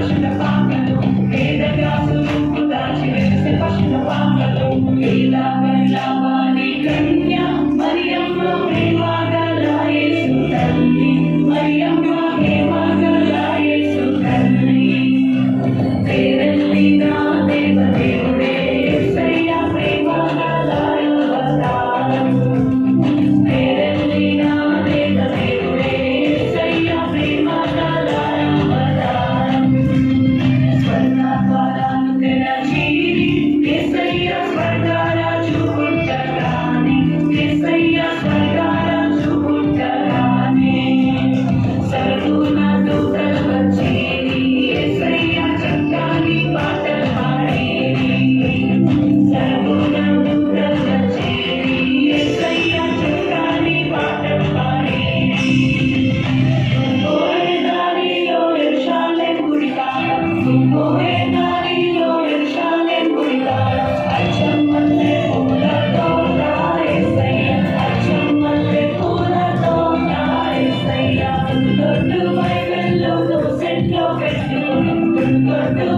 పశుల పాకలు వేద వ్యాసులు దాచి వెలిసే పశుల పాకలు ఇలా వల్లవాని కన్య మరియమ్మ ప్రేమగల యేసు తల్లి మరియమ్మ ప్రేమగల యేసు తల్లి పేరెల్లిన దేవదేవుడే యేసయ్య ప్రేమగల అవతారం పేరెల్లిన దేవదేవుడే యేసయ్య ప్రేమగల అవతారం స్వర్గద్వారాలు తెరచిరి యేసయ్య స్వర్గరాజు పుట్టగానే యేసయ్య స్వర్గరాజు పుట్టగానే సర్వుల దూతలు వచ్చిరి యేసయ్య చక్కని పాటలు పాడిరి సర్వుల దూతలు వచ్చిరి యేసయ్య చక్కని పాటలు పాడిరి పోయే దారిలో యెరూషలేము గుడికాడ పోయే దారిలో యెరూషలేము గుడికాడ అచ్చం మల్లె పూలతో యేసయ్య అచ్చం మల్లె పూలతో యేసయ్య దొడ్డు బైబిల్లో దోసెట్లో పెట్టుకుని దొడ్డు